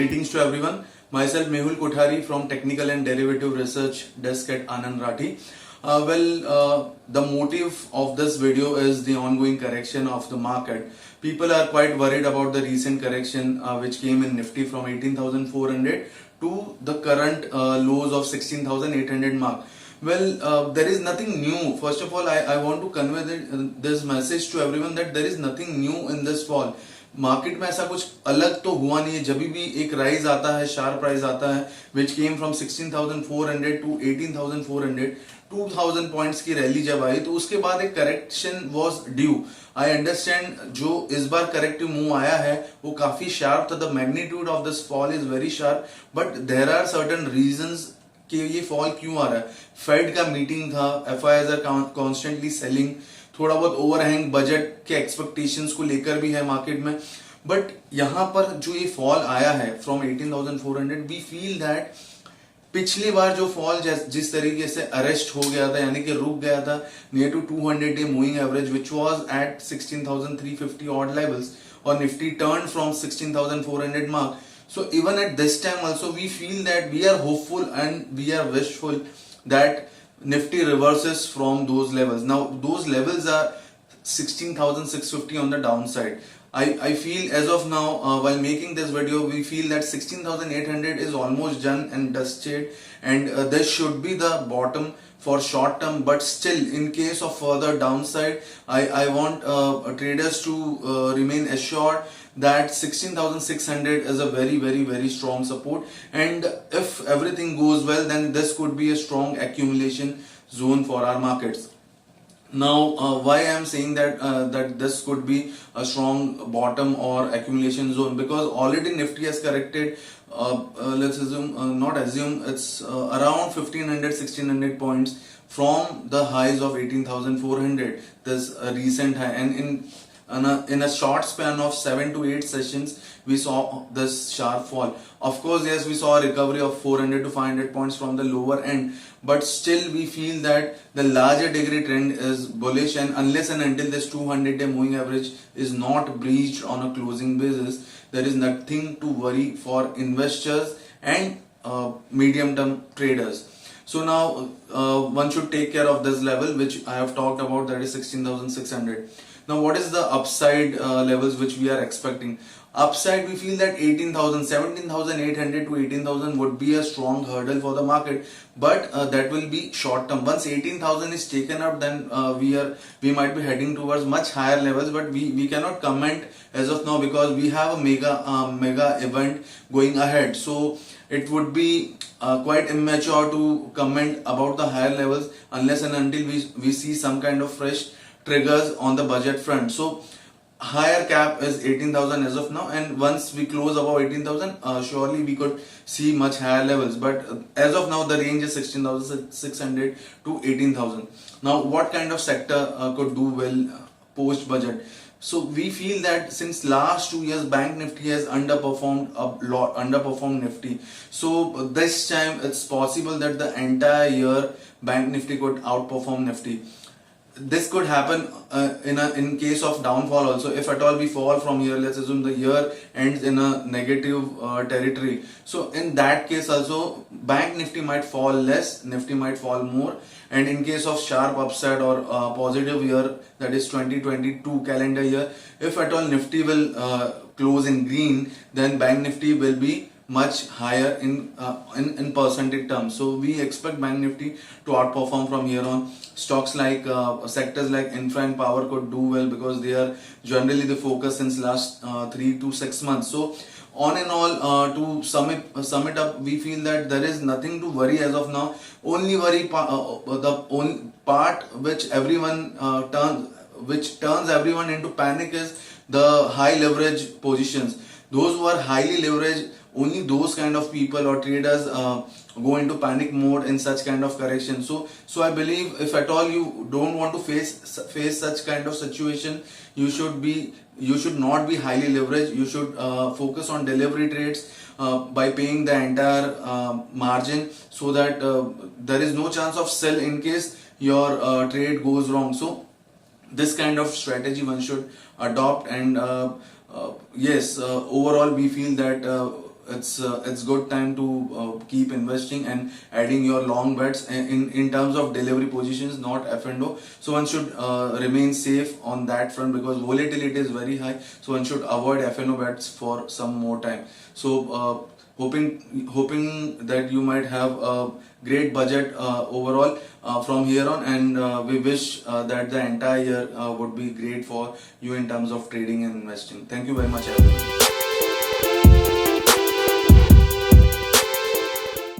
Greetings to everyone. Myself Mehul Kothari from Technical and Derivative Research Desk at Anand Rathi. The motive of this video is the ongoing correction of the market. People are quite worried about the recent correction which came in Nifty from 18,400 to the current lows of 16,800 mark. There is nothing new. First of all, I want to convey this message to everyone that there is nothing new in this fall. Market में ऐसा कुछ अलग तो हुआ नहीं है. जब भी एक राइज आता है, शार्प राइज आता है, विच केम फ्रॉम 16,400 टू 18,400, 2,000 पॉइंट्स की रैली जब आई तो उसके बाद एक correction was due. I understand जो इस बार करेक्टिव मूव आया है वो काफी शार्प था. The magnitude of this fall is very sharp, but there are certain reasons कि ये फॉल क्यों आ रहा है. फेड का मीटिंग था, एफआईआईज आर कॉन्स्टेंटली सेलिंग, थोड़ा बहुत ओवरहैंग बजट के एक्सपेक्टेशंस को लेकर भी है मार्केट में. बट यहां पर जो ये फॉल आया है फ्रॉम 18,400, वी फील दैट पिछली बार जो फॉल जिस तरीके से अरेस्ट हो गया था, यानी कि रुक गया था near to 200 day moving average which was at 16,350 odd levels, और Nifty turn from 16,400 mark. So even at this time also we feel that we are hopeful and we are wishful that Nifty reverses from those levels. Now those levels are 16,650 on the downside. I feel as of now while making this video we feel that 16,800 is almost done and dusted, and this should be the bottom for short term. But still, in case of further downside, I want traders to remain assured that 16,600 is a very strong support, and if everything goes well then this could be a strong accumulation zone for our markets. Now why I am saying that this could be a strong bottom or accumulation zone, because already Nifty has corrected, let's assume, not assume, it's around 1,500-1,600 points from the highs of 18,400, this recent high, and in a short span of 7 to 8 sessions we saw this sharp fall. Of course, yes, we saw a recovery of 400 to 500 points from the lower end, but still we feel that the larger degree trend is bullish, and unless and until this 200 day moving average is not breached on a closing basis, there is nothing to worry for investors and medium term traders. So now one should take care of this level which I have talked about, that is 16,600. Now what is the upside levels which we are expecting? Upside, we feel that 18,000, 17,800 to 18,000 would be a strong hurdle for the market, but that will be short term. Once 18,000 is taken up, then we might be heading towards much higher levels, but we cannot comment as of now because we have a mega event going ahead. So it would be quite immature to comment about the higher levels unless and until we see some kind of fresh triggers on the budget front. So higher cap is 18,000 as of now, and once we close above 18,000 surely we could see much higher levels, but as of now the range is 16,600 to 18,000. Now what kind of sector could do well post budget? So we feel that since last 2 years Bank Nifty has underperformed a lot, underperformed Nifty. So this time it's possible that the entire year Bank Nifty could outperform Nifty. This could happen in case of downfall also. If at all we fall from here, let's assume the year ends in a negative territory, so in that case also Bank Nifty might fall less, Nifty might fall more. And in case of sharp upside or positive year, that is 2022 calendar year, if at all Nifty will close in green, then Bank Nifty will be much higher in percentage terms. So we expect Bank Nifty to outperform from here on. Stocks like sectors like infra and power could do well because they are generally the focus since last 3 to 6 months. So on and all, to sum it up, we feel that there is nothing to worry as of now. Only worry the only part which everyone turns everyone into panic is the high leverage positions. Those who are highly leveraged, only those kind of people or traders go into panic mode in such kind of correction. So I believe if at all you don't want to face such kind of situation, you should not be highly leveraged. You should focus on delivery trades by paying the entire margin, so that there is no chance of sell in case your trade goes wrong. So this kind of strategy one should adopt, and yes, overall we feel that it's good time to keep investing and adding your long bets in terms of delivery positions, not F&O. So one should remain safe on that front because volatility is very high. So one should avoid F&O bets for some more time. So hoping that you might have a great budget overall from here on, and we wish that the entire year would be great for you in terms of trading and investing. Thank you very much, everyone.